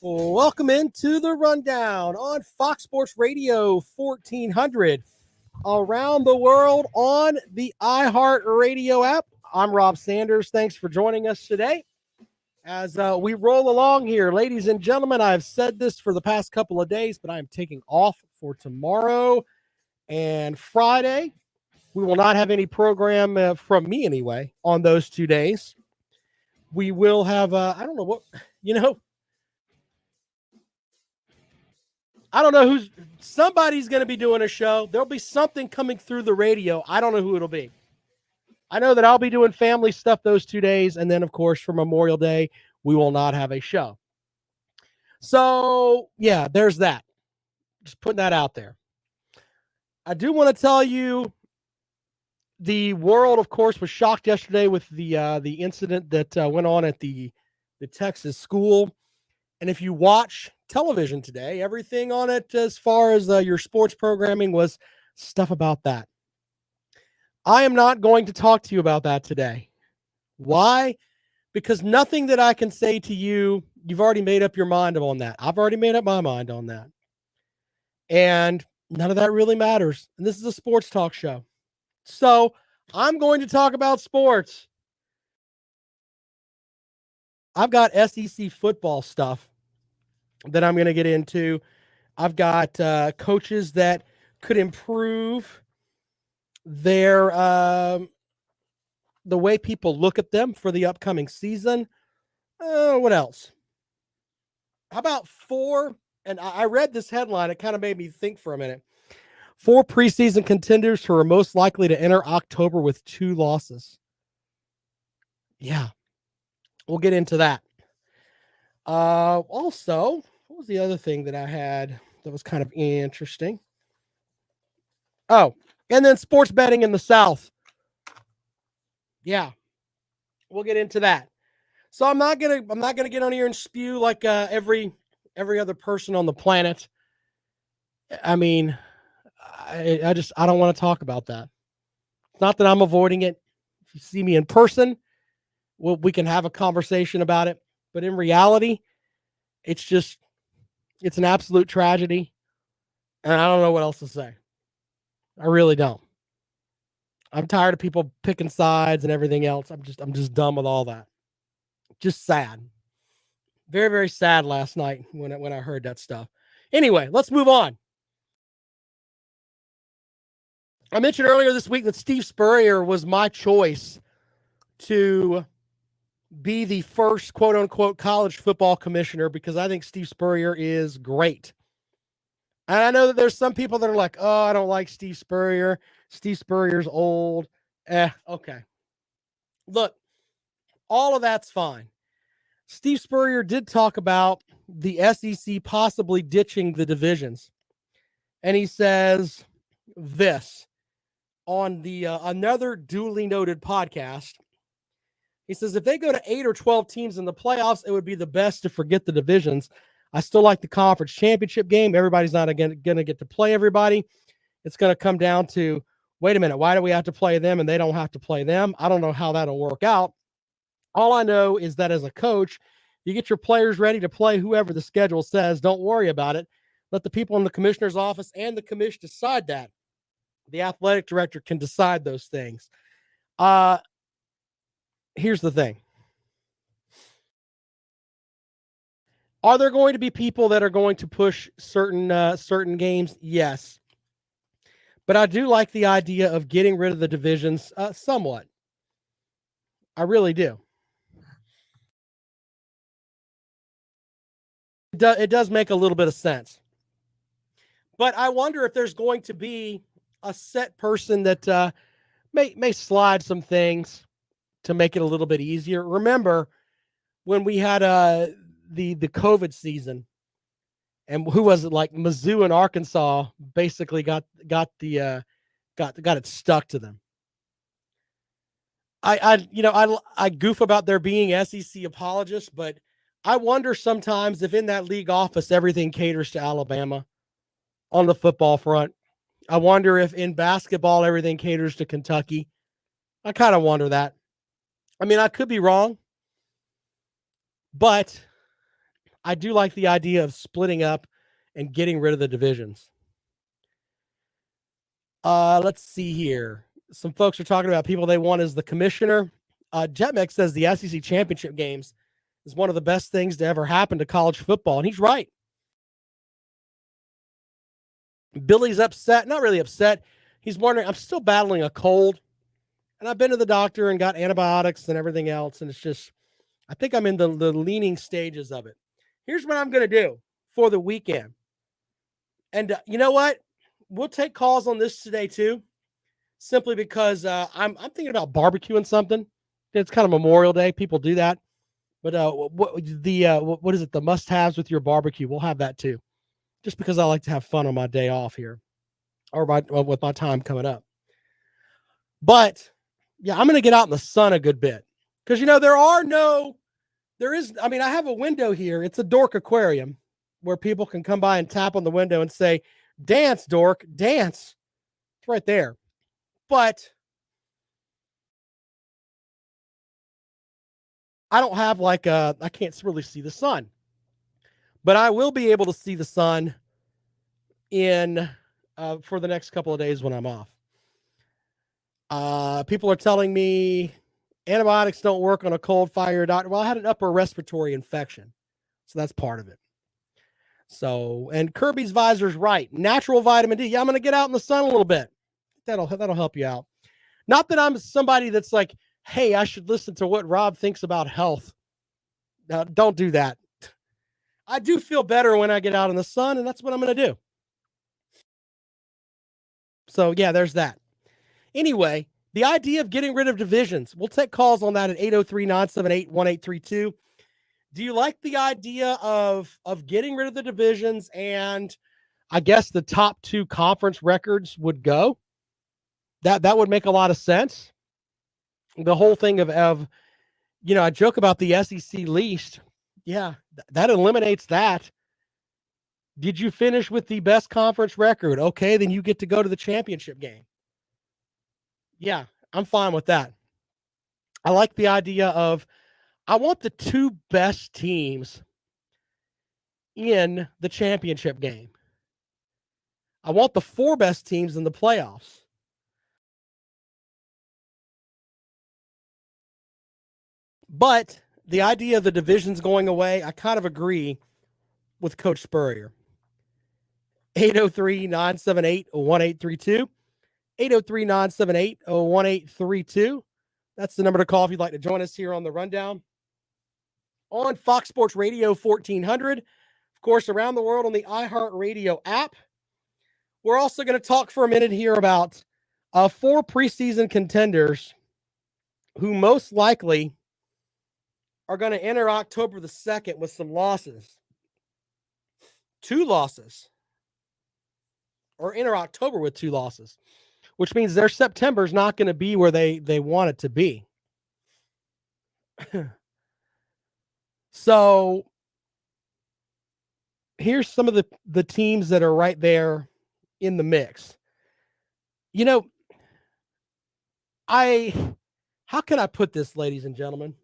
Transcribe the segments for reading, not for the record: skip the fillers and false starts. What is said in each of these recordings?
Welcome into the Rundown on Fox Sports Radio 1400 around the world on the iHeart Radio app. I'm Rob Sanders. Thanks for joining us today as we roll along here. Ladies and gentlemen, I've said this for the past couple of days, but I'm taking off for tomorrow and Friday. We will not have any program from me anyway on those 2 days. We will have, I don't know what, I don't know somebody's going to be doing a show. There'll be something coming through the radio. I don't know who it'll be. I know that I'll be doing family stuff those 2 days. And then, of course, for Memorial Day, we will not have a show. So, yeah, there's that. Just putting that out there. I do want to tell you the world, of course, was shocked yesterday with the incident that went on at the Texas school. And if you watch television today, everything on it as far as your sports programming was stuff about that. I am not going to talk to you about that today. Why? Because nothing that I can say to you, you've already made up your mind on that. I've already made up my mind on that. And none of that really matters. And this is a sports talk show. So I'm going to talk about sports. I've got SEC football stuff that I'm going to get into. I've got coaches that could improve their the way people look at them for the upcoming season. What else? How about 4? And I read this headline. It kind of made me think for a minute. 4 preseason contenders who are most likely to enter October with 2 losses. Yeah, we'll get into that. Also, what was the other thing that I had that was kind of interesting? Oh, and then sports betting in the South. Yeah, we'll get into that. So I'm not gonna get on here and spew like every other person on the planet. I mean, I don't want to talk about that. It's not that I'm avoiding it. If you see me in person, we can have a conversation about it. But in reality, it's an absolute tragedy. And I don't know what else to say. I really don't. I'm tired of people picking sides and everything else. I'm just done with all that. Just sad. Very, very sad last night when I heard that stuff. Anyway, let's move on. I mentioned earlier this week that Steve Spurrier was my choice to be the first quote-unquote college football commissioner because I think Steve Spurrier is great. And I know that there's some people that are like, oh, I don't like Steve Spurrier. Steve Spurrier's old. Okay. Look, all of that's fine. Steve Spurrier did talk about the SEC possibly ditching the divisions. And he says this on the another duly noted podcast. He says, if they go to 8 or 12 teams in the playoffs, it would be the best to forget the divisions. I still like the conference championship game. Everybody's not going to get to play everybody. It's going to come down to, wait a minute, why do we have to play them and they don't have to play them? I don't know how that'll work out. All I know is that as a coach, you get your players ready to play whoever the schedule says. Don't worry about it. Let the people in the commissioner's office and the commission decide that. The athletic director can decide those things. Here's the thing. Are there going to be people that are going to push certain games? Yes. But I do like the idea of getting rid of the divisions somewhat. I really do. It does make a little bit of sense. But I wonder if there's going to be a set person that may slide some things to make it a little bit easier. Remember when we had the COVID season, and who was it? Like Mizzou and Arkansas basically got it stuck to them. I goof about there being SEC apologists, but I wonder sometimes if in that league office everything caters to Alabama on the football front. I wonder if in basketball everything caters to Kentucky. I kind of wonder that. I mean, I could be wrong. But I do like the idea of splitting up and getting rid of the divisions. Let's see here. Some folks are talking about people they want as the commissioner. Jetmec says the SEC championship games is one of the best things to ever happen to college football, and he's right. Billy's upset, not really upset. He's wondering, I'm still battling a cold, and I've been to the doctor and got antibiotics and everything else, and it's just, I think I'm in the leaning stages of it. Here's what I'm going to do for the weekend. And you know what? We'll take calls on this today too, simply because I'm thinking about barbecuing something. It's kind of Memorial Day. People do that. But what is it? The must-haves with your barbecue. We'll have that too, just because I like to have fun on my day off here, or with my time coming up. But yeah, I'm going to get out in the sun a good bit because I have a window here. It's a Dork aquarium where people can come by and tap on the window and say, "Dance, Dork, dance." It's right there. But I don't have I can't really see the sun. But I will be able to see the sun for the next couple of days when I'm off. People are telling me antibiotics don't work on a cold, fire doctor. Well, I had an upper respiratory infection, so that's part of it. So, and Kirby's Visor's right. Natural vitamin D. Yeah, I'm going to get out in the sun a little bit. That'll help you out. Not that I'm somebody that's like, hey, I should listen to what Rob thinks about health. Now, don't do that. I do feel better when I get out in the sun, and that's what I'm going to do. So, yeah, there's that. Anyway, the idea of getting rid of divisions, we'll take calls on that at 803-978-1832. Do you like the idea of getting rid of the divisions and I guess the top two conference records would go? That would make a lot of sense. The whole thing of I joke about the SEC least. Yeah, that eliminates that. Did you finish with the best conference record? Okay, then you get to go to the championship game. Yeah, I'm fine with that. I like the idea of I want the two best teams in the championship game. I want the four best teams in the playoffs. But the idea of the divisions going away, I kind of agree with Coach Spurrier. 803-978-1832. 803-978-1832. That's the number to call if you'd like to join us here on the Rundown. On Fox Sports Radio 1400. Of course, around the world on the iHeartRadio app. We're also going to talk for a minute here about 4 preseason contenders who most likely are going to enter October the 2nd with some losses. 2 losses. Or enter October with 2 losses, which means their September is not going to be where they want it to be. So here's some of the teams that are right there in the mix. How can I put this, ladies and gentlemen?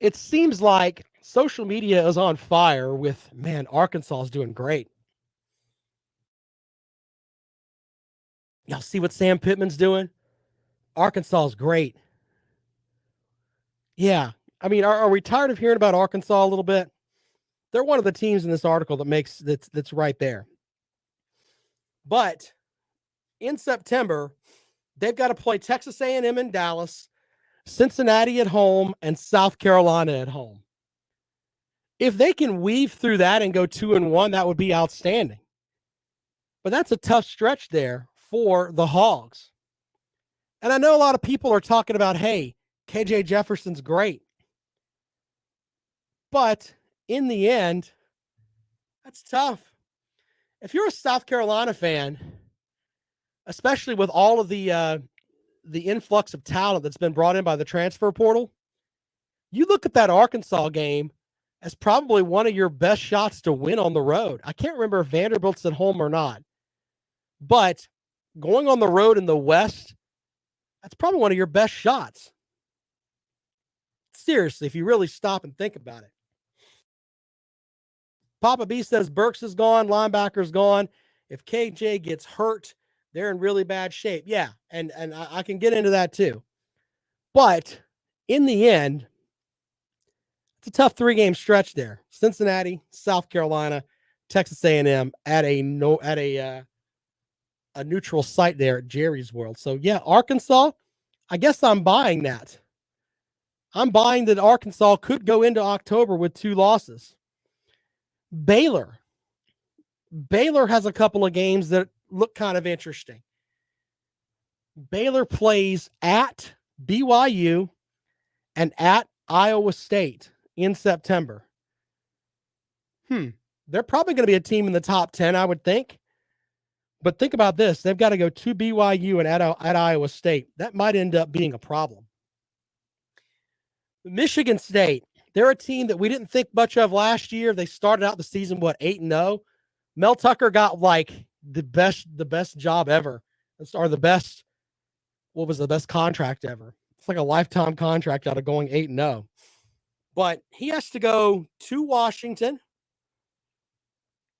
It seems like social media is on fire with, man, Arkansas is doing great. Y'all see what Sam Pittman's doing? Arkansas is great. Yeah. I mean, are we tired of hearing about Arkansas a little bit? They're one of the teams in this article that's right there. But in September, they've got to play Texas A&M in Dallas, Cincinnati at home, and South Carolina at home. If they can weave through that and go 2-1, that would be outstanding. But that's a tough stretch there for the Hogs. And I know a lot of people are talking about, hey, KJ Jefferson's great. But in the end, that's tough. If you're a South Carolina fan, especially with all of the influx of talent that's been brought in by the transfer portal, you look at that Arkansas game as probably one of your best shots to win on the road. I can't remember if Vanderbilt's at home or not, but going on the road in the West, that's probably one of your best shots. Seriously, if you really stop and think about it. Papa B says Burks is gone, linebacker's gone. If KJ gets hurt, they're in really bad shape. Yeah, and I can get into that too. But in the end, it's a tough 3-game stretch there. Cincinnati, South Carolina, Texas A&M at a neutral site there at Jerry's World. So yeah, Arkansas, I guess I'm buying that. I'm buying that Arkansas could go into October with 2 losses. Baylor has a couple of games that look kind of interesting. Baylor plays at BYU and at Iowa State in September. They're probably going to be a team in the top 10, I would think. But think about this. They've got to go to BYU and at Iowa State. That might end up being a problem. Michigan State, they're a team that we didn't think much of last year. They started out the season, 8-0. Mel Tucker got like the best job ever. Or the best, what was the best contract ever? It's like a lifetime contract out of going 8-0. But he has to go to Washington,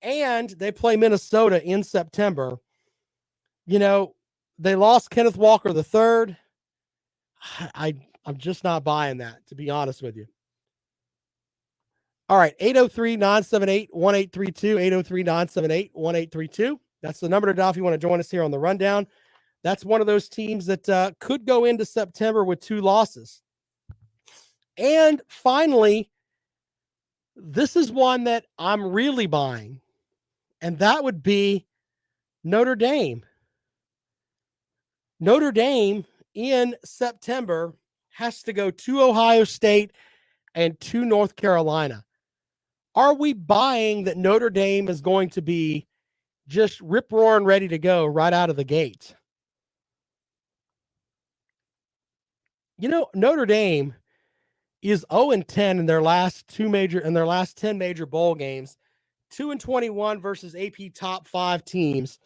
and they play Minnesota in September. You know, they lost Kenneth Walker III. I'm just not buying that, to be honest with you. All right, 803-978-1832, 803-978-1832. That's the number to dial if you want to join us here on the rundown. That's one of those teams that could go into September with 2 losses. And finally, this is one that I'm really buying, and that would be Notre Dame. Notre Dame in September has to go to Ohio State and to North Carolina. Are we buying that Notre Dame is going to be just rip-roaring ready to go right out of the gate? You know, Notre Dame is 0-10 in their last 10 major bowl games, 2-21 versus AP top 5 teams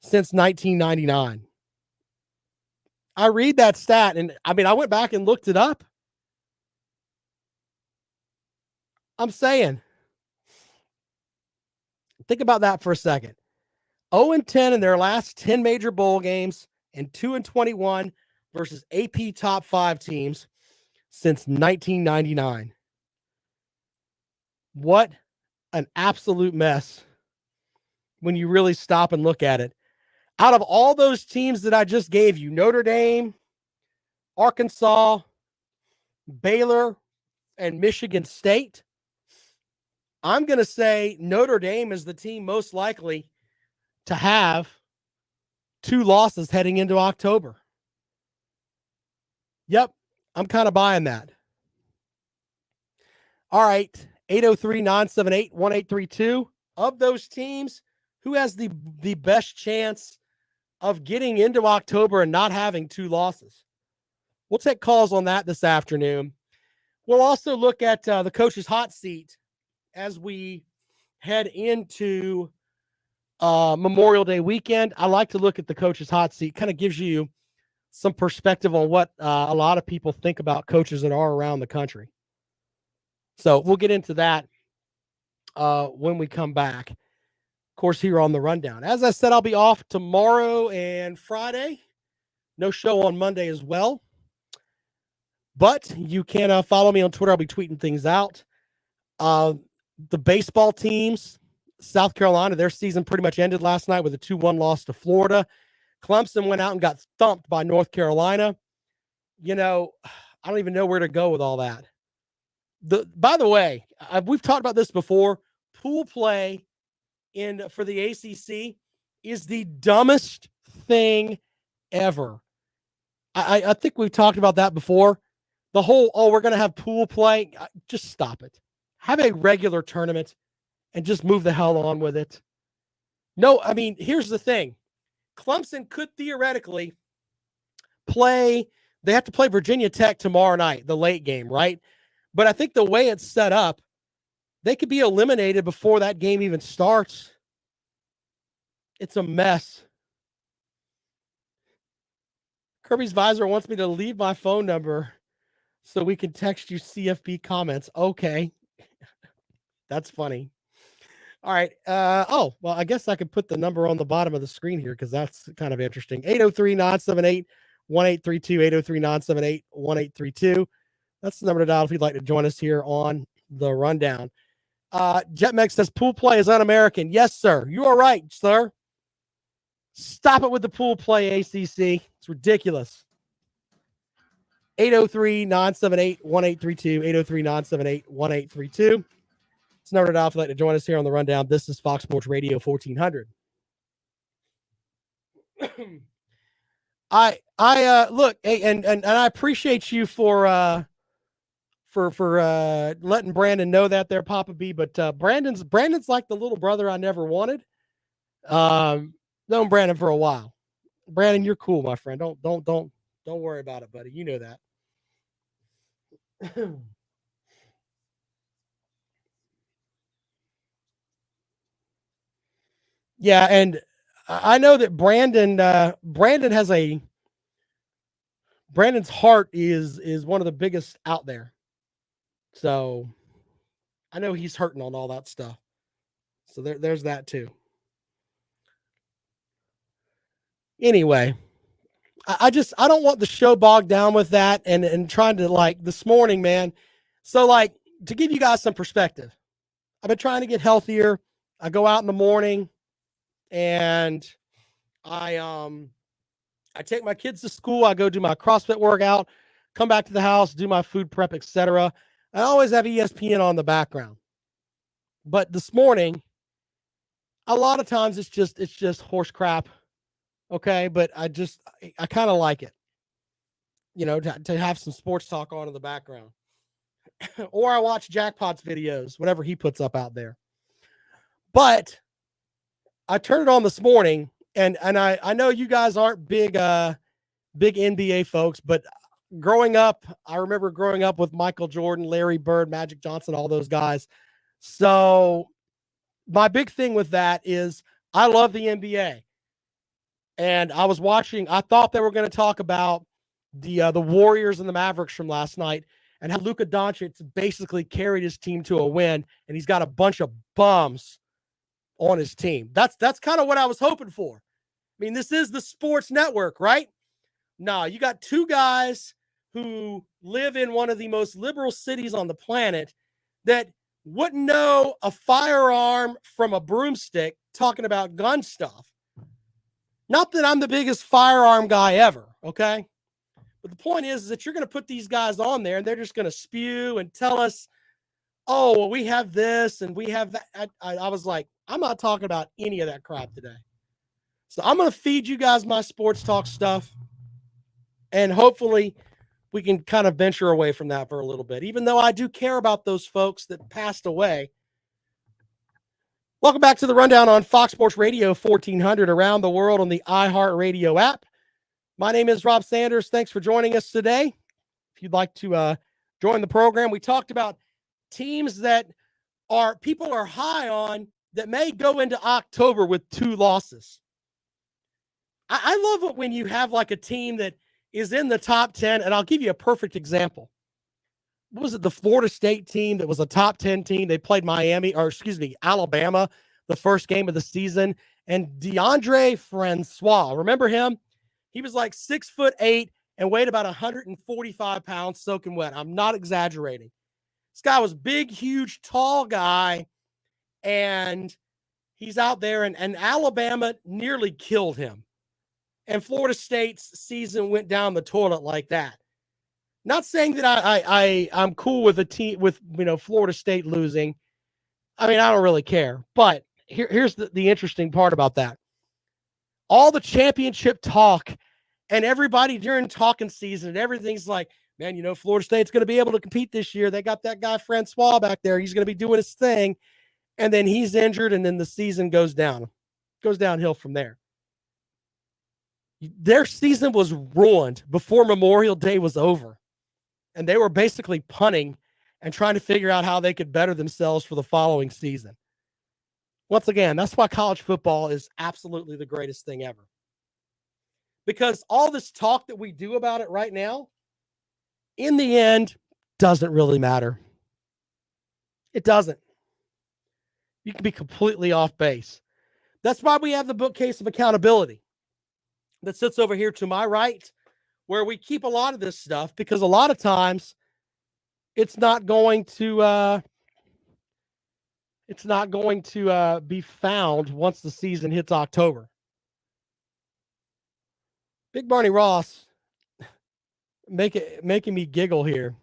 since 1999. I read that stat, and I went back and looked it up. I'm saying, think about that for a second. 0-10 in their last 10 major bowl games and 2-21 versus AP top 5 teams since 1999. What an absolute mess when you really stop and look at it. Out of all those teams that I just gave you, Notre Dame, Arkansas, Baylor, and Michigan State, I'm going to say Notre Dame is the team most likely to have 2 losses heading into October. Yep, I'm kind of buying that. All right, 803-978-1832. Of those teams, who has the best chance of getting into October and not having 2 losses? We'll take calls on that this afternoon. We'll also look at the coach's hot seat as we head into Memorial Day weekend. I like to look at the coach's hot seat. Kind of gives you some perspective on what a lot of people think about coaches that are around the country. So we'll get into that when we come back. Of course, here on the rundown. As I said, I'll be off tomorrow and Friday. No show on Monday as well. But you can follow me on Twitter. I'll be tweeting things out. The baseball teams, South Carolina, their season pretty much ended last night with a 2-1 loss to Florida. Clemson went out and got thumped by North Carolina. You know, I don't even know where to go with all that. By the way, we've talked about this before. Pool play for the ACC is the dumbest thing ever. I think we've talked about that before. The whole, we're going to have pool play. Just stop it. Have a regular tournament and just move the hell on with it. No, here's the thing. Clemson could theoretically play. They have to play Virginia Tech tomorrow night, the late game, right? But I think the way it's set up, they could be eliminated before that game even starts. It's a mess. Kirby's Visor wants me to leave my phone number So we can text you CFB comments. Okay. That's funny. All right. Well, I guess I could put the number on the bottom of the screen here because that's kind of interesting. 803-978-1832, 803-978-1832. That's the number to dial if you'd like to join us here on the rundown. Jetmex says pool play is un-American. Yes, sir. You are right, sir. Stop it with the pool play, ACC. It's ridiculous. 803-978-1832, 803-978-1832. It's number to dial if you'd like to join us here on the rundown. This is Fox Sports Radio 1400. I look, and I appreciate you for letting Brandon know that there, Papa B. But Brandon's like the little brother I never wanted. Known Brandon for a while. Brandon, you're cool, my friend. Don't worry about it, buddy. You know that. Yeah, and I know that Brandon's heart is one of the biggest out there. So I know he's hurting on all that stuff. So there's that too. Anyway, I don't want the show bogged down with that and trying to, like, this morning, man. So, like, to give you guys some perspective, I've been trying to get healthier. I go out in the morning and I take my kids to school. I go do my CrossFit workout, come back to the house, do my food prep, etc. I always have ESPN on the background. But this morning, a lot of times it's just horse crap. Okay, but I kind of like it, to have some sports talk on in the background. Or I watch Jackpot's videos, whatever he puts up out there. But I turned it on this morning, and I know you guys aren't big NBA folks, but growing up, I remember growing up with Michael Jordan, Larry Bird, Magic Johnson, all those guys. So my big thing with that is I love the NBA. And I was watching, I thought they were going to talk about the Warriors and the Mavericks from last night and how Luka Doncic basically carried his team to a win, and he's got a bunch of bums on his team. That's kind of what I was hoping for. I mean, this is the sports network, right? No, you got two guys who live in one of the most liberal cities on the planet that wouldn't know a firearm from a broomstick talking about gun stuff. Not that I'm the biggest firearm guy ever, okay? But the point is that you're going to put these guys on there and they're just going to spew and tell us, oh, well, we have this and we have that. I was like, I'm not talking about any of that crap today. So I'm going to feed you guys my sports talk stuff. And hopefully we can kind of venture away from that for a little bit, even though I do care about those folks that passed away. Welcome back to the rundown on Fox Sports Radio 1400 around the world on the iHeartRadio app. My name is Rob Sanders. Thanks for joining us today. If you'd like to join the program, we talked about teams that people are high on that may go into October with 2 losses. I love it when you have like a team that is in the top 10, and I'll give you a perfect example. What was it? The Florida State team that was a top 10 team. They played Alabama, the first game of the season. And DeAndre Francois, remember him? He was like 6'8" and weighed about 145 pounds soaking wet. I'm not exaggerating. This guy was big, huge, tall guy. And he's out there, and Alabama nearly killed him. And Florida State's season went down the toilet like that. Not saying that I'm cool with a team with Florida State losing. I mean, I don't really care. But here's the interesting part about that. All the championship talk and everybody during talking season and everything's like, man, Florida State's going to be able to compete this year. They got that guy Francois back there. He's going to be doing his thing. And then he's injured, and then the season goes downhill from there. Their season was ruined before Memorial Day was over. And they were basically punting and trying to figure out how they could better themselves for the following season. Once again, that's why college football is absolutely the greatest thing ever. Because all this talk that we do about it right now, in the end, doesn't really matter. It doesn't. You can be completely off base. That's why we have the bookcase of accountability that sits over here to my right, where we keep a lot of this stuff, because a lot of times it's not going to be found once the season hits October. Big Barney Ross making me giggle here.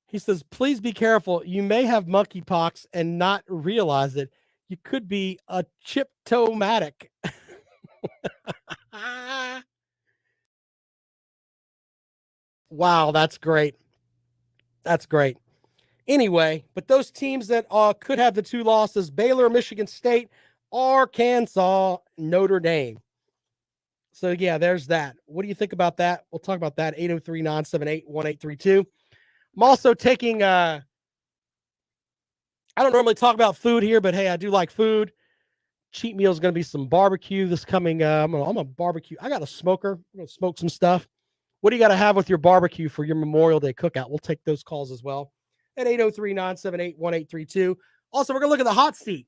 He says, please be careful. You may have monkeypox and not realize it. You could be a chiptomatic. Wow, that's great. That's great. Anyway, but those teams that could have the two losses: Baylor, Michigan State, Arkansas, Notre Dame. So, yeah, there's that. What do you think about that? We'll talk about that. 803-978-1832. I'm also taking, I don't normally talk about food here, but hey, I do like food. Cheat meal is going to be some barbecue this coming. I'm a barbecue. I got a smoker. I'm going to smoke some stuff. What do you got to have with your barbecue for your Memorial Day cookout? We'll take those calls as well at 803-978-1832. Also, we're going to look at the hot seat.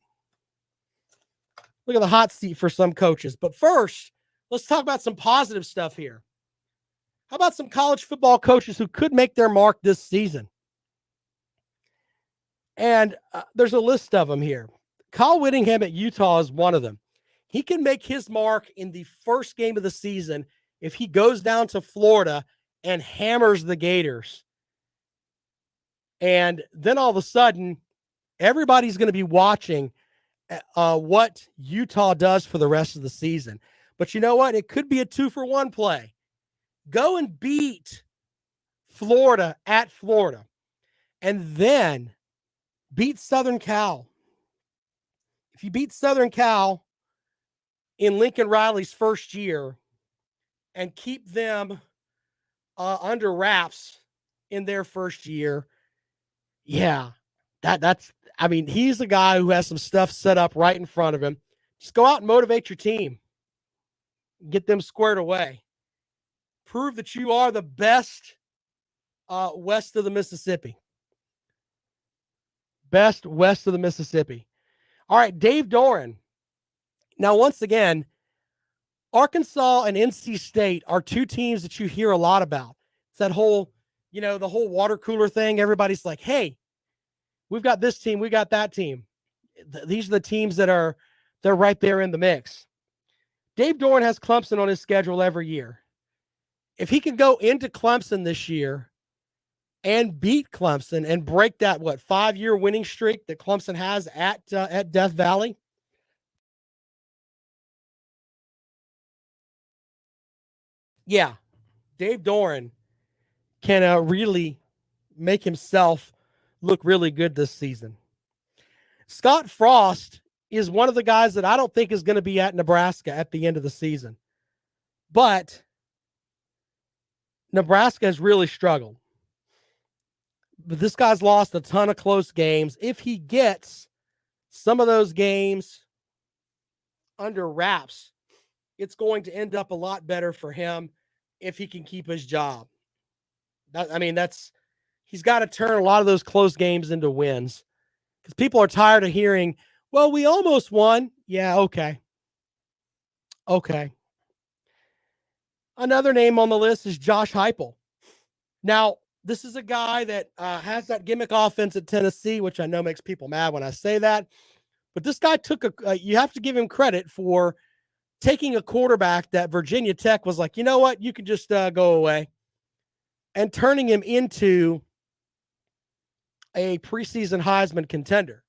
Look at the hot seat for some coaches. But first, let's talk about some positive stuff here. How about some college football coaches who could make their mark this season? And there's a list of them here. Kyle Whittingham at Utah is one of them. He can make his mark in the first game of the season if he goes down to Florida and hammers the Gators. And then all of a sudden, everybody's going to be watching what Utah does for the rest of the season. But you know what? It could be a 2-for-1 play. Go and beat Florida at Florida, and then beat Southern Cal. If you beat Southern Cal in Lincoln Riley's first year and keep them under wraps in their first year, yeah, that's. I mean, he's a guy who has some stuff set up right in front of him. Just go out and motivate your team. Get them squared away. Prove that you are the best west of the Mississippi. Best west of the Mississippi. All right, Dave Doran. Now, once again, Arkansas and NC State are two teams that you hear a lot about. It's that whole, the whole water cooler thing. Everybody's like, hey, we've got this team, we got that team. These are the teams they're right there in the mix. Dave Doran has Clemson on his schedule every year. If he can go into Clemson this year and beat Clemson and break that, 5-year winning streak that Clemson has at Death Valley, yeah, Dave Doran can really make himself look really good this season. Scott Frost is one of the guys that I don't think is going to be at Nebraska at the end of the season. But Nebraska has really struggled. But this guy's lost a ton of close games. If he gets some of those games under wraps, it's going to end up a lot better for him if he can keep his job. He's got to turn a lot of those close games into wins, because people are tired of hearing, well, we almost won. Yeah, okay. Okay. Another name on the list is Josh Hypel. Now, this is a guy that has that gimmick offense at Tennessee, which I know makes people mad when I say that. But this guy you have to give him credit for taking a quarterback that Virginia Tech was like, you know what, you can just go away, and turning him into a preseason Heisman contender.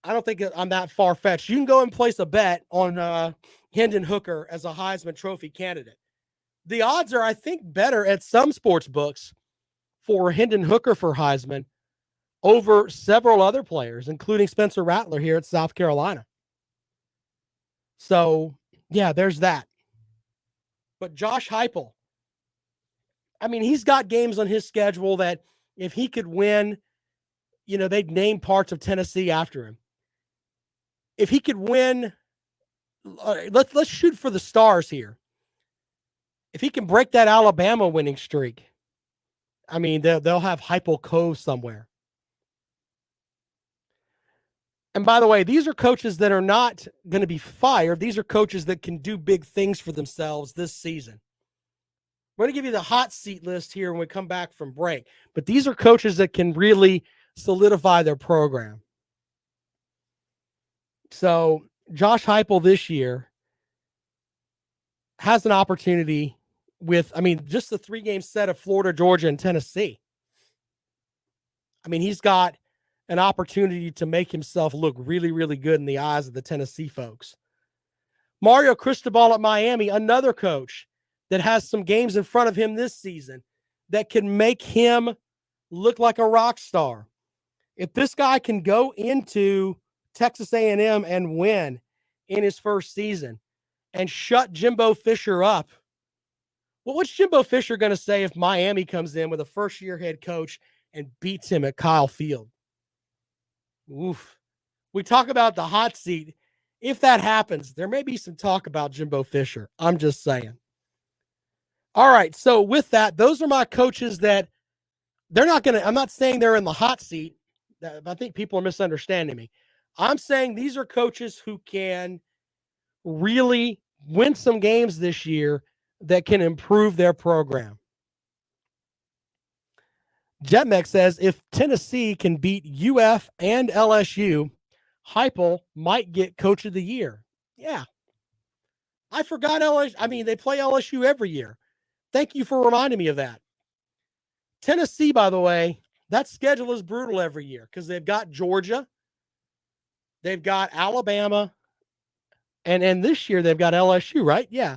I don't think I'm that far-fetched. You can go and place a bet on Hendon Hooker as a Heisman Trophy candidate. The odds are, I think, better at some sports books for Hendon Hooker for Heisman over several other players, including Spencer Rattler here at South Carolina. So, yeah, there's that. But Josh Hypel, he's got games on his schedule that if he could win, they'd name parts of Tennessee after him. If he could win, let's shoot for the stars here. If he can break that Alabama winning streak, I mean, they'll have Hypel Cove somewhere. And by the way, these are coaches that are not going to be fired. These are coaches that can do big things for themselves this season. We're going to give you the hot seat list here when we come back from break. But these are coaches that can really solidify their program. So Josh Hypel this year has an opportunity with, I mean, just the 3-game set of Florida, Georgia, and Tennessee. I mean, he's got an opportunity to make himself look really, really good in the eyes of the Tennessee folks. Mario Cristobal at Miami, another coach that has some games in front of him this season that can make him look like a rock star. If this guy can go into Texas A&M and win in his first season and shut Jimbo Fisher up, well, what's Jimbo Fisher going to say if Miami comes in with a first-year head coach and beats him at Kyle Field? Oof. We talk about the hot seat. If that happens, there may be some talk about Jimbo Fisher. I'm just saying. All right. So with that, those are my coaches that they're not going to, I'm not saying they're in the hot seat. I think people are misunderstanding me. I'm saying these are coaches who can really win some games this year that can improve their program. Jetmec says if Tennessee can beat UF and LSU, Hypel might get Coach of the Year. Yeah. I forgot LSU. I mean, they play LSU every year. Thank you for reminding me of that. Tennessee, by the way, that schedule is brutal every year because they've got Georgia, they've got Alabama, and this year they've got LSU, right? Yeah.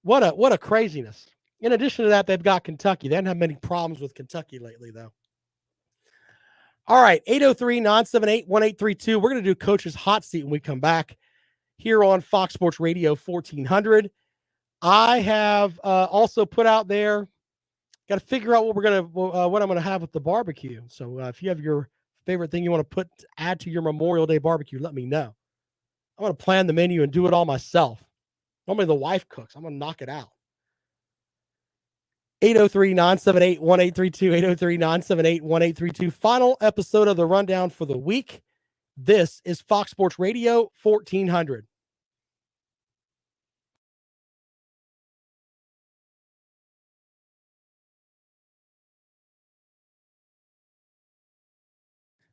What a craziness. In addition to that, they've got Kentucky. They haven't had many problems with Kentucky lately, though. All right, 803-978-1832. We're going to do Coach's Hot Seat when we come back here on Fox Sports Radio 1400. I have also put out there, got to figure out what I'm gonna have with the barbecue. So if you have your favorite thing you want to add to your Memorial Day barbecue, let me know. I'm gonna plan the menu and do it all myself. Normally the wife cooks. I'm gonna knock it out. 803-978-1832, 803-978-1832. Final episode of the rundown for the week. This is Fox Sports Radio 1400.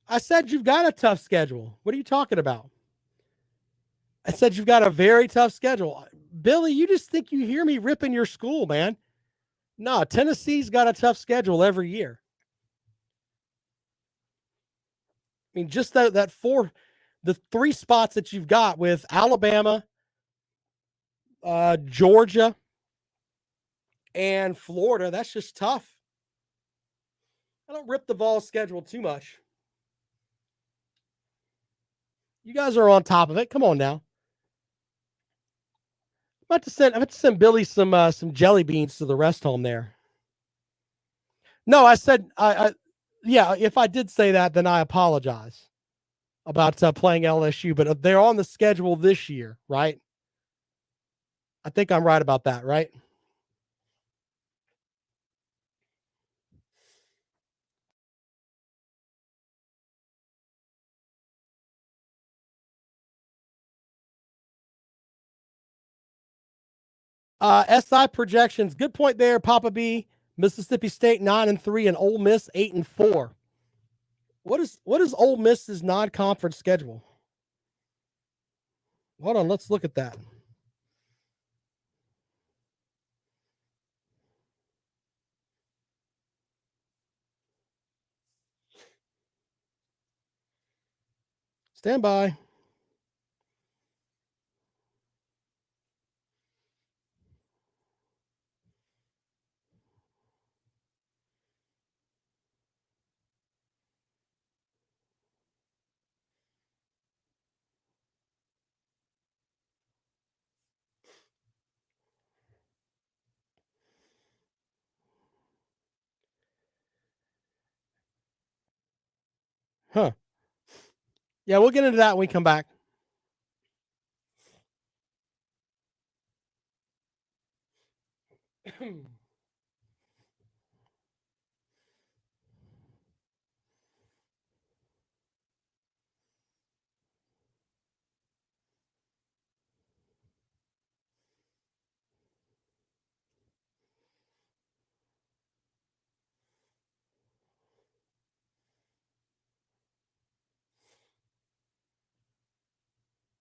I said you've got a tough schedule. What are you talking about? I said you've got a very tough schedule. Billy, you just think you hear me ripping your school, man. No, Tennessee's got a tough schedule every year. I mean, just the 3 spots that you've got with Alabama, Georgia, and Florida, that's just tough. I don't rip the Vols schedule too much. You guys are on top of it. Come on now. I'm about to send Billy some jelly beans to the rest home there. No, I said yeah, if I did say that, then I apologize about playing LSU, but they're on the schedule this year, right? I think I'm right about that, right? SI projections. Good point there, Papa B. Mississippi State 9-3 and Ole Miss 8-4. What is Ole Miss's non-conference schedule? Hold on, let's look at that. Stand by. Huh. Yeah, we'll get into that when we come back.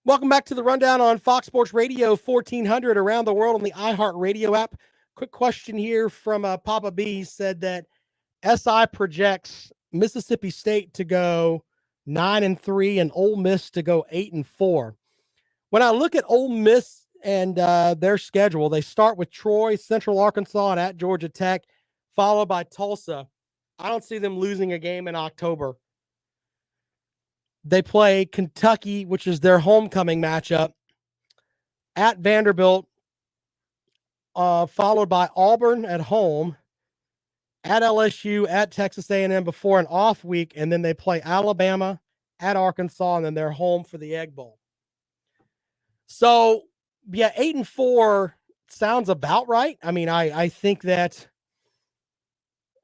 Welcome back to the Rundown on Fox Sports Radio 1400 around the world on the iHeartRadio app. Quick question here from Papa B. He said that SI projects Mississippi State to go 9-3 and Ole Miss to go 8-4. When I look at Ole Miss and their schedule, they start with Troy, Central Arkansas, and at Georgia Tech, followed by Tulsa. I don't see them losing a game in October. They play Kentucky, which is their homecoming matchup, at Vanderbilt, followed by Auburn at home, at LSU, at Texas A&M before an off week, and then they play Alabama, at Arkansas, and then they're home for the Egg Bowl. So, yeah, 8-4 sounds about right. I mean, I think that,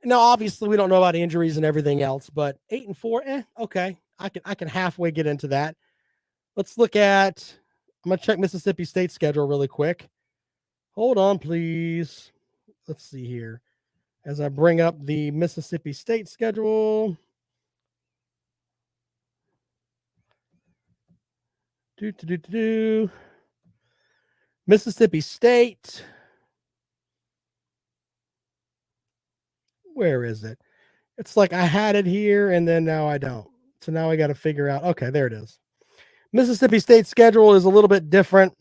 now, obviously, we don't know about injuries and everything else, but 8-4, okay. I can halfway get into that. Let's look at, I'm going to check Mississippi State's schedule really quick. Hold on, please. Let's see here. As I bring up the Mississippi State schedule. Mississippi State. Where is it? It's like I had it here and then now I don't. So now I got to figure out. Okay, there it is. Mississippi State's schedule is a little bit different.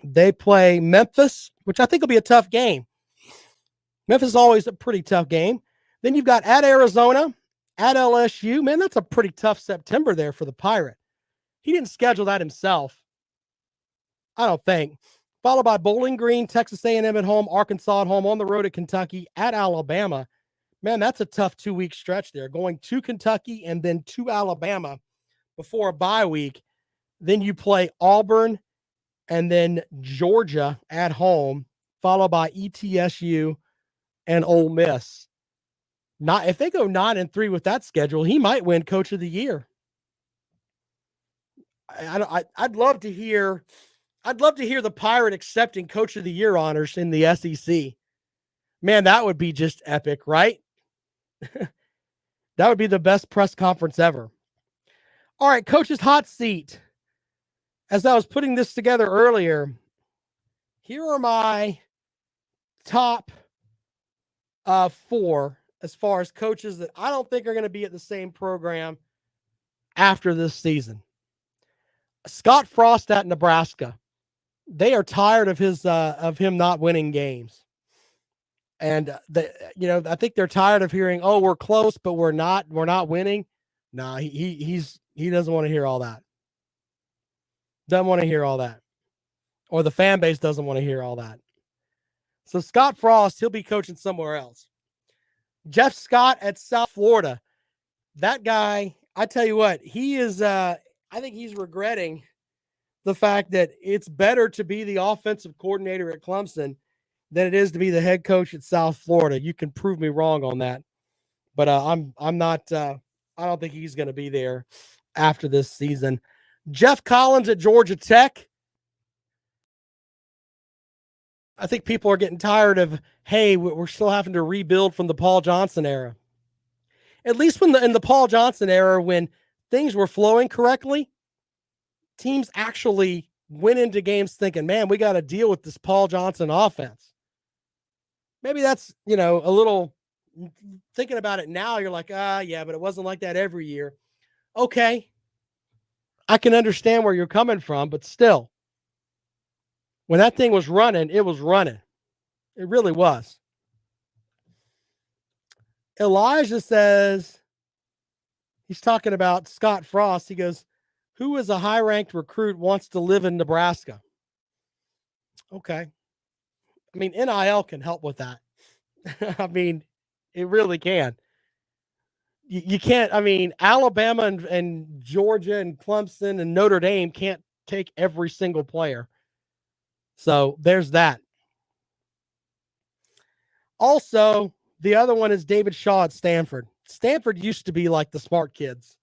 They play Memphis, which I think will be a tough game. Memphis is always a pretty tough game. Then you've got at Arizona, at LSU. Man, that's a pretty tough September there for the Pirate. He didn't schedule that himself, I don't think. Followed by Bowling Green, Texas A&M at home, Arkansas at home, on the road at Kentucky, at Alabama. Man, that's a tough 2-week stretch there. Going to Kentucky and then to Alabama before a bye week. Then you play Auburn and then Georgia at home, followed by ETSU and Ole Miss. Not if they go 9-3 with that schedule, he might win Coach of the Year. I'd love to hear the Pirate accepting Coach of the Year honors in the SEC. Man, that would be just epic, right? That would be the best press conference ever. All right, Coach's hot seat. As I was putting this together earlier, here are my top 4 as far as coaches that I don't think are going to be at the same program after this season. Scott Frost at Nebraska. They are tired of him not winning games. And I think they're tired of hearing, "Oh, we're close, but we're not winning." No, he doesn't want to hear all that. Doesn't want to hear all that. Or the fan base doesn't want to hear all that. So Scott Frost, he'll be coaching somewhere else. Jeff Scott at South Florida. That guy, I tell you what, he is I think he's regretting the fact that it's better to be the offensive coordinator at Clemson than it is to be the head coach at South Florida. You can prove me wrong on that. But I'm not I don't think he's going to be there after this season. Jeff Collins at Georgia Tech. I think people are getting tired of, hey, we're still having to rebuild from the Paul Johnson era. At least in the Paul Johnson era, when things were flowing correctly, teams actually went into games thinking, man, we got to deal with this Paul Johnson offense. Maybe that's, a little, thinking about it now, you're like, yeah, but it wasn't like that every year. Okay. I can understand where you're coming from, but still, when that thing was running, it was running. It really was. Elijah says, he's talking about Scott Frost. He goes, who is a high-ranked recruit wants to live in Nebraska? Okay. I mean, NIL can help with that. I mean, it really can. You can't, Alabama and Georgia and Clemson and Notre Dame can't take every single player. So there's that. Also, the other one is David Shaw at Stanford. Stanford used to be like the smart kids.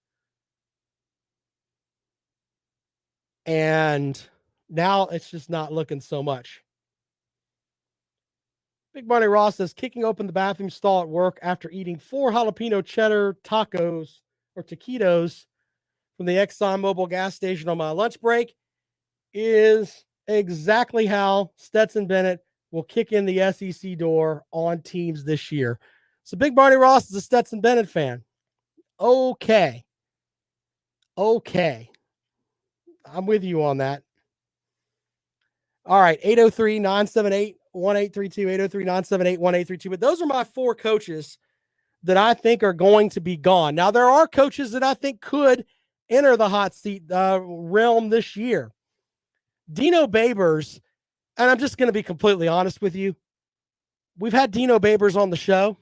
And now it's just not looking so much. Big Money Ross says, kicking open the bathroom stall at work after eating 4 jalapeno cheddar tacos or taquitos from the ExxonMobil gas station on my lunch break. is exactly how Stetson Bennett will kick in the SEC door on teams this year. So Big Barney Ross is a Stetson Bennett fan. Okay. I'm with you on that. All right, 803-978-1832, 803-978-1832. But those are my four coaches that I think are going to be gone. Now, there are coaches that I think could enter the hot seat realm this year. Dino Babers, and I'm just going to be completely honest with you. We've had Dino Babers on the show.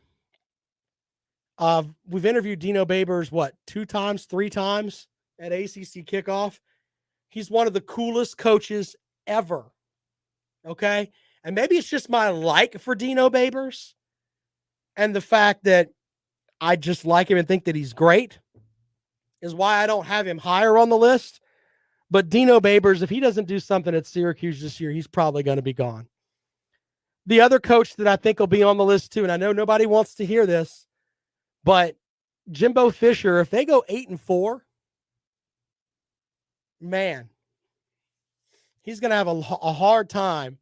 We've interviewed Dino Babers, 2 times, 3 times at ACC Kickoff. He's one of the coolest coaches ever. Okay? And maybe it's just my like for Dino Babers and the fact that I just like him and think that he's great is why I don't have him higher on the list. But Dino Babers, if he doesn't do something at Syracuse this year, he's probably going to be gone. The other coach that I think will be on the list too, and I know nobody wants to hear this, but Jimbo Fisher, if they go 8-4, man, he's going to have a hard time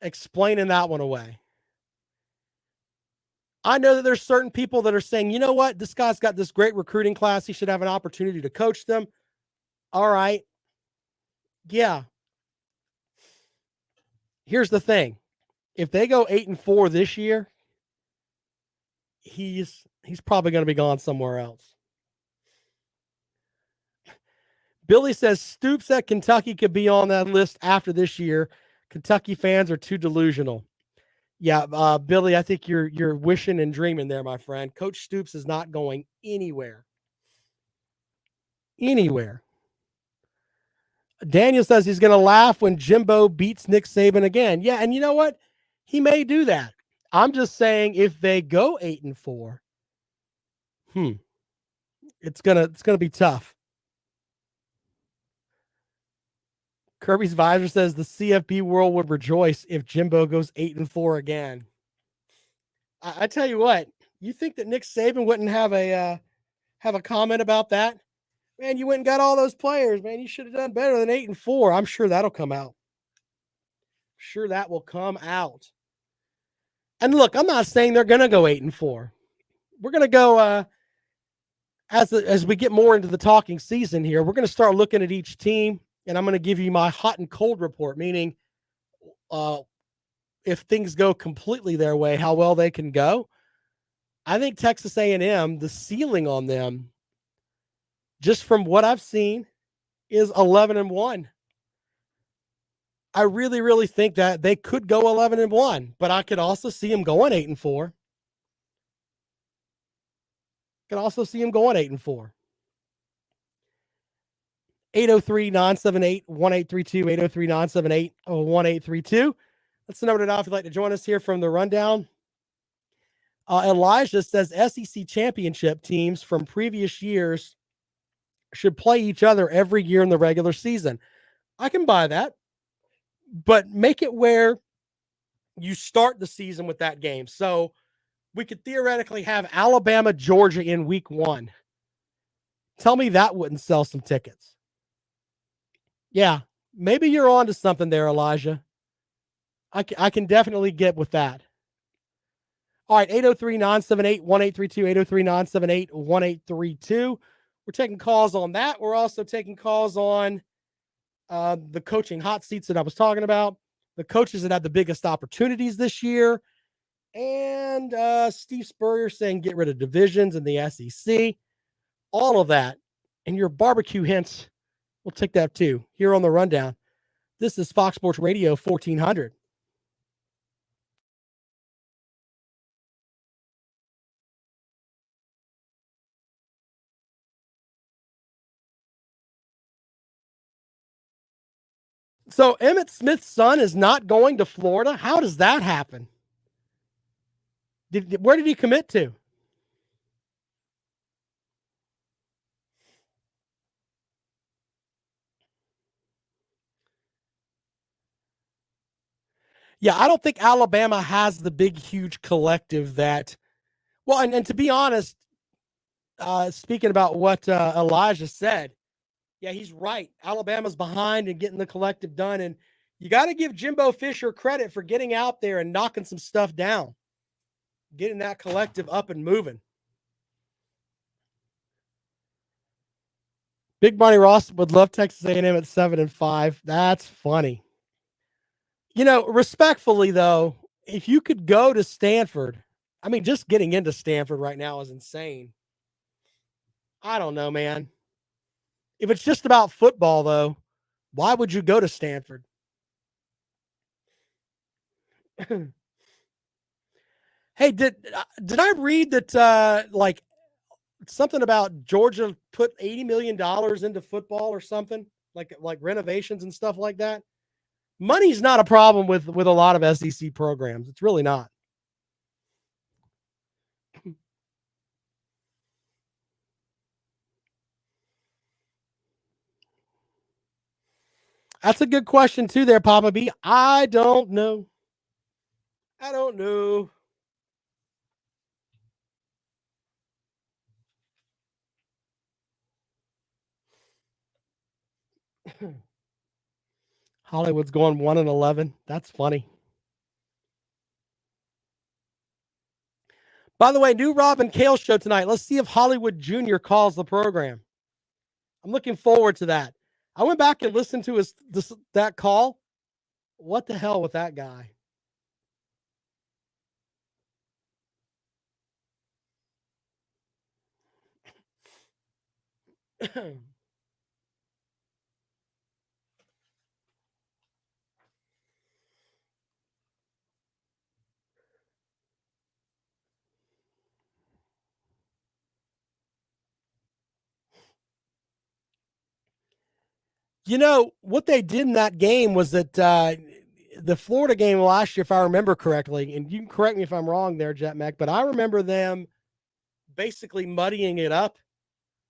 explaining that one away. I know that there's certain people that are saying, you know what, this guy's got this great recruiting class. He should have an opportunity to coach them. All right. Yeah. Here's the thing. If they go 8-4 this year, he's probably going to be gone somewhere else. Billy says Stoops at Kentucky could be on that list after this year. Kentucky fans are too delusional. Yeah, Billy, I think you're wishing and dreaming there, my friend. Coach Stoops is not going anywhere. Daniel says he's going to laugh when Jimbo beats Nick Saban again. Yeah, and you know what? He may do that. I'm just saying if they go 8-4, it's gonna be tough. Kirby's Visor says the CFB world would rejoice if Jimbo goes 8-4 again. I tell you what, you think that Nick Saban wouldn't have a comment about that? Man, you went and got all those players, man. You should have done better than 8-4. I'm sure that'll come out. Sure, that will come out. And look, I'm not saying they're going to go 8-4. We're going to go as we get more into the talking season here. We're going to start looking at each team, and I'm going to give you my hot and cold report, meaning if things go completely their way, how well they can go. I think Texas A&M, the ceiling on them, just from what I've seen, is 11-1. I really, really think that they could go 11-1, but I could also see them going 8-4. Could also see them going 8-4. 803-978-1832, 803-978-1832. That's the number to dial if you'd like to join us here from the rundown. Elijah says SEC championship teams from previous years should play each other every year in the regular season. I can buy that, but make it where you start the season with that game. So we could theoretically have Alabama, Georgia in week 1. Tell me that wouldn't sell some tickets. Yeah, maybe you're on to something there, Elijah. I can definitely get with that. All right, 803-978-1832, 803-978-1832. We're taking calls on that. We're also taking calls on the coaching hot seats that I was talking about, the coaches that had the biggest opportunities this year, and Steve Spurrier saying get rid of divisions in the SEC. All of that. And your barbecue hints, we'll take that too. Here on the rundown. This is Fox Sports Radio 1400. So Emmitt Smith's son is not going to Florida. How does that happen? Where did he commit to? Yeah, I don't think Alabama has the big, huge collective that. Well, and to be honest, speaking about what Elijah said, Yeah, he's right. Alabama's behind and getting the collective done. And you got to give Jimbo Fisher credit for getting out there and knocking some stuff down, getting that collective up and moving. Big Money Ross would love Texas A&M at 7-5. That's funny. Respectfully, though, if you could go to Stanford, I mean, just getting into Stanford right now is insane. I don't know, man. If it's just about football, though, why would you go to Stanford? Hey, did I read that like something about Georgia put $80 million into football or something, like renovations and stuff like that? Money's not a problem with a lot of SEC programs. It's really not. That's a good question too there, Papa B. I don't know. I don't know. Hollywood's going 1-11. That's funny. By the way, new Rob and Kale show tonight. Let's see if Hollywood Jr. calls the program. I'm looking forward to that. I went back and listened to that call. What the hell with that guy? What they did in that game was that the Florida game last year, if I remember correctly, and you can correct me if I'm wrong there, Jet Mac, but I remember them basically muddying it up,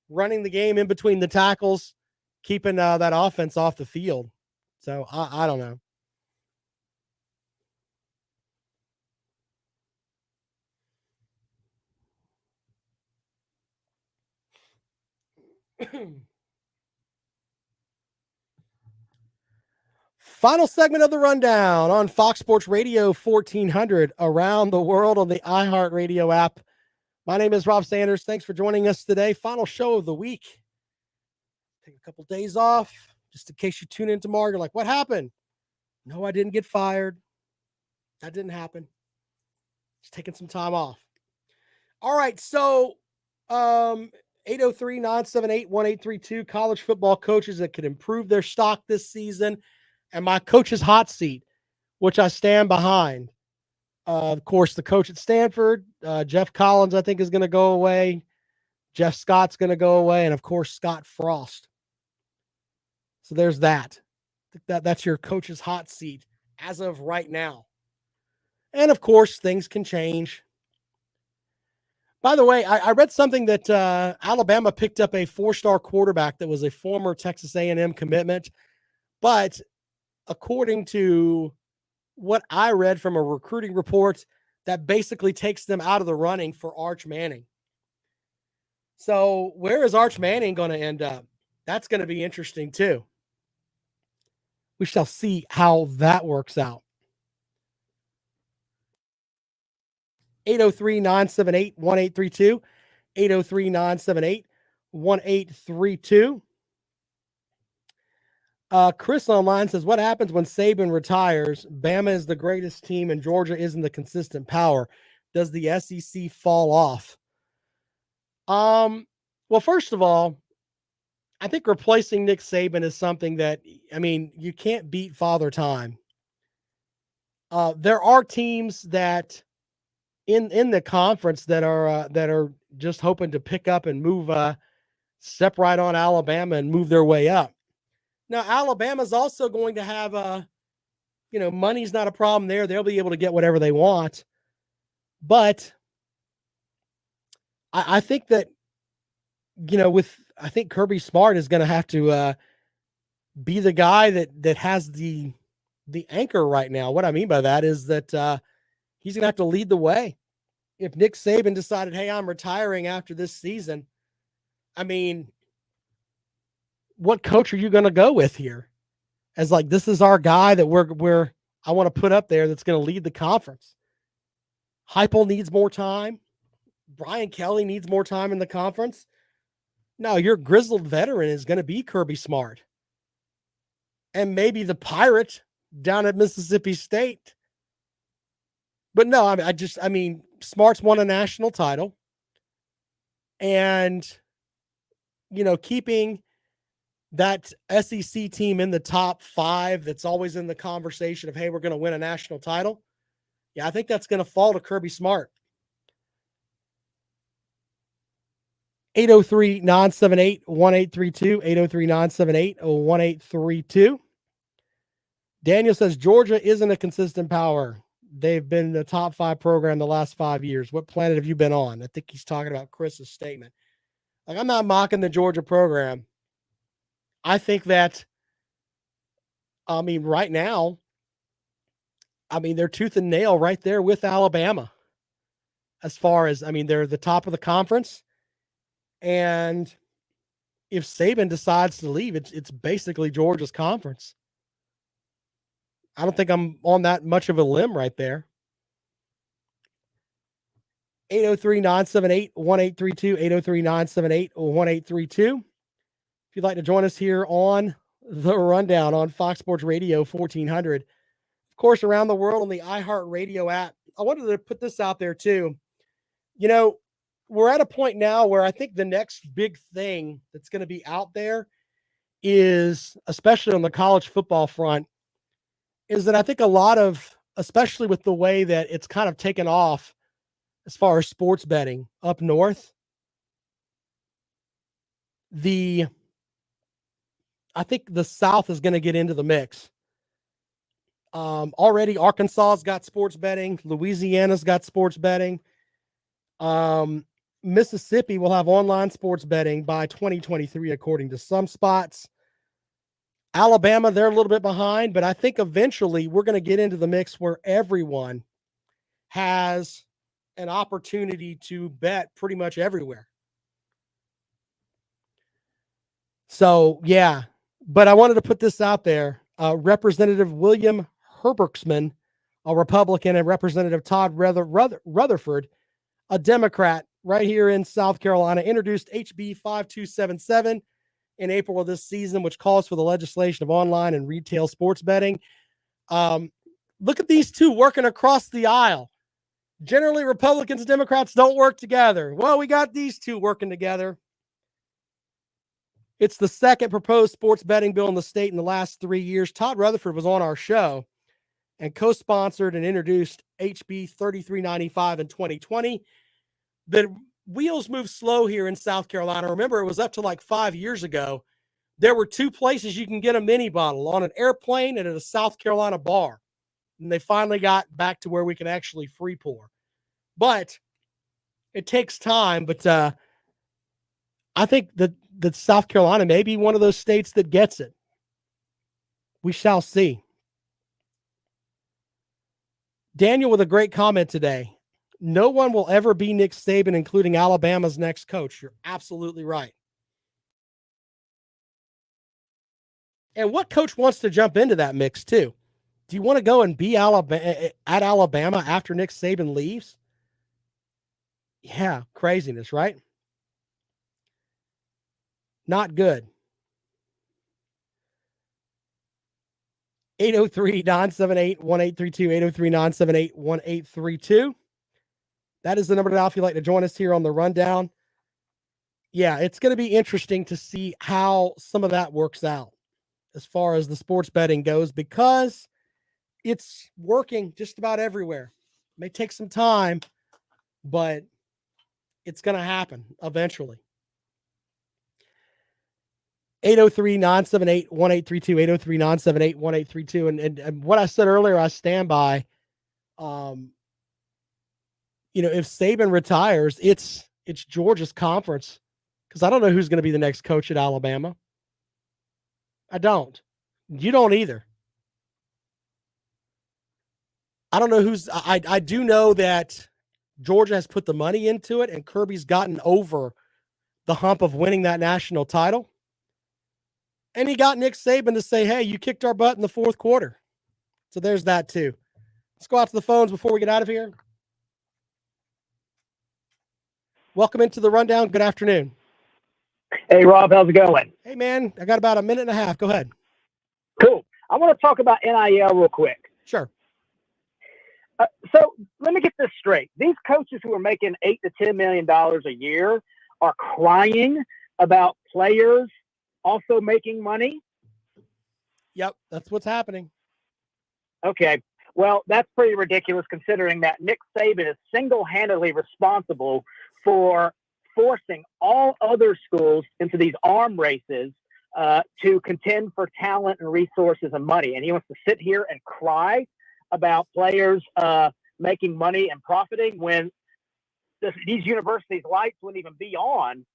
running the game in between the tackles, keeping that offense off the field. So I don't know. Final segment of the rundown on Fox Sports Radio 1400 around the world on the iHeartRadio app. My name is Rob Sanders. Thanks for joining us today. Final show of the week. Take a couple days off just in case you tune in tomorrow. You're like, what happened? No, I didn't get fired. That didn't happen. Just taking some time off. All right. So 803-978-1832, college football coaches that could improve their stock this season. And my coach's hot seat, which I stand behind. Of course, the coach at Stanford, Jeff Collins, I think is going to go away. Jeff Scott's going to go away. And of course, Scott Frost. So there's that. That's your coach's hot seat as of right now. And of course, things can change. By the way, I read something that Alabama picked up a 4-star quarterback that was a former Texas A&M commitment. But according to what I read from a recruiting report, that basically takes them out of the running for Arch Manning. So where is Arch Manning going to end up? That's going to be interesting too. We shall see how that works out. 803-978-1832. 803-978-1832. Chris online says, what happens when Saban retires? Bama is the greatest team and Georgia isn't the consistent power. Does the SEC fall off? Well, first of all, I think replacing Nick Saban is something that, I mean, you can't beat Father Time. There are teams that in the conference that are just hoping to pick up and move, step right on Alabama and move their way up. Now, Alabama's also going to have money's not a problem there. They'll be able to get whatever they want. But I think that, I think Kirby Smart is going to have to be the guy that has the anchor right now. What I mean by that is that he's going to have to lead the way. If Nick Saban decided, hey, I'm retiring after this season, I mean, what coach are you going to go with here? As like, this is our guy that I want to put up there that's going to lead the conference. Hypel needs more time. Brian Kelly needs more time in the conference. No, your grizzled veteran is going to be Kirby Smart. And maybe the Pirate down at Mississippi State. But no, I mean, Smart's won a national title. And, keeping that SEC team in the top 5 that's always in the conversation of, hey, we're going to win a national title. Yeah, I think that's going to fall to Kirby Smart. 803-978-1832, 803-978-1832. Daniel says Georgia isn't a consistent power. They've been the top 5 program the last 5 years. What planet have you been on? I think he's talking about Chris's statement. Like, I'm not mocking the Georgia program. I think that, right now, they're tooth and nail right there with Alabama. As far as, they're the top of the conference. And if Saban decides to leave, it's basically Georgia's conference. I don't think I'm on that much of a limb right there. 803-978-1832, 803-978-1832. If you'd like to join us here on The Rundown on Fox Sports Radio 1400. Of course, around the world on the iHeartRadio app. I wanted to put this out there too. We're at a point now where I think the next big thing that's going to be out there is, especially on the college football front, is that I think a lot of, especially with the way that it's kind of taken off as far as sports betting up north, I think the South is going to get into the mix. Already Arkansas's got sports betting. Louisiana's got sports betting. Mississippi will have online sports betting by 2023, according to some spots. Alabama, they're a little bit behind, but I think eventually we're going to get into the mix where everyone has an opportunity to bet pretty much everywhere. So, yeah, but I wanted to put this out there. Representative William Herbertsman, a Republican, and Representative Todd Rutherford, a Democrat, right here in South Carolina, introduced HB 5277 in April of this season, which calls for the legislation of online and retail sports betting. Look at these two working across the aisle. Generally, Republicans and Democrats don't work together. Well, we got these two working together. It's the second proposed sports betting bill in the state in the last 3 years. Todd Rutherford was on our show and co-sponsored and introduced HB 3395 in 2020. The wheels move slow here in South Carolina. Remember, it was up to like 5 years ago. There were 2 places you can get a mini bottle, on an airplane and at a South Carolina bar. And they finally got back to where we can actually free pour. But it takes time. But I think that South Carolina may be one of those states that gets it. We shall see. Daniel with a great comment today. No one will ever be Nick Saban, including Alabama's next coach. You're absolutely right. And what coach wants to jump into that mix too? Do you want to go and be at Alabama after Nick Saban leaves? Yeah, craziness, right? Not good. 803-978-1832, 803-978-1832. That is the number to dial if you'd like to join us here on the Rundown. Yeah, it's going to be interesting to see how some of that works out as far as the sports betting goes, because it's working just about everywhere. It may take some time, but it's going to happen eventually. 803-978-1832, 803-978-1832. And what I said earlier, I stand by. If Saban retires, it's Georgia's conference, because I don't know who's going to be the next coach at Alabama. I don't. You don't either. I don't know who's. I do know that Georgia has put the money into it, and Kirby's gotten over the hump of winning that national title. And he got Nick Saban to say, hey, you kicked our butt in the fourth quarter. So there's that too. Let's go out to the phones before we get out of here. Welcome into the rundown. Good afternoon. Hey, Rob, how's it going? Hey, man, I got about a minute and a half. Go ahead. Cool. I want to talk about NIL real quick. Sure. So let me get this straight. These coaches who are making $8 to $10 million a year are crying about players also making money? Yep, that's what's happening. Okay. Well, that's pretty ridiculous considering that Nick Saban is single-handedly responsible for forcing all other schools into these arm races to contend for talent and resources and money. And he wants to sit here and cry about players making money and profiting when these universities' lights wouldn't even be on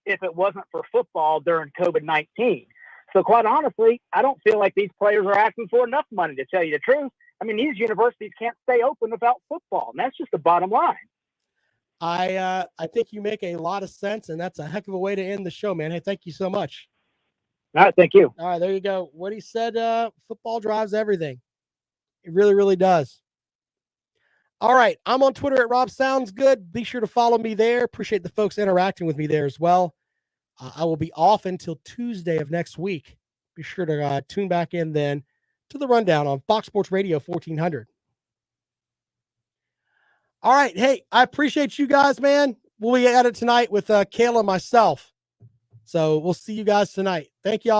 if it wasn't for football during COVID-19. So quite honestly, I don't feel like these players are asking for enough money, to tell you the truth. I mean, these universities can't stay open without football, and that's just the bottom line. I think you make a lot of sense, and that's a heck of a way to end the show, man. Hey, thank you so much. All right, thank you. All right, there you go. What he said, football drives everything. It really, really does. All right, I'm on Twitter at Rob Sounds Good. Be sure to follow me there. Appreciate the folks interacting with me there as well. I will be off until Tuesday of next week. Be sure to tune back in then to the rundown on Fox Sports Radio 1400. All right, hey, I appreciate you guys, man. We'll be at it tonight with Kayla and myself. So we'll see you guys tonight. Thank you all.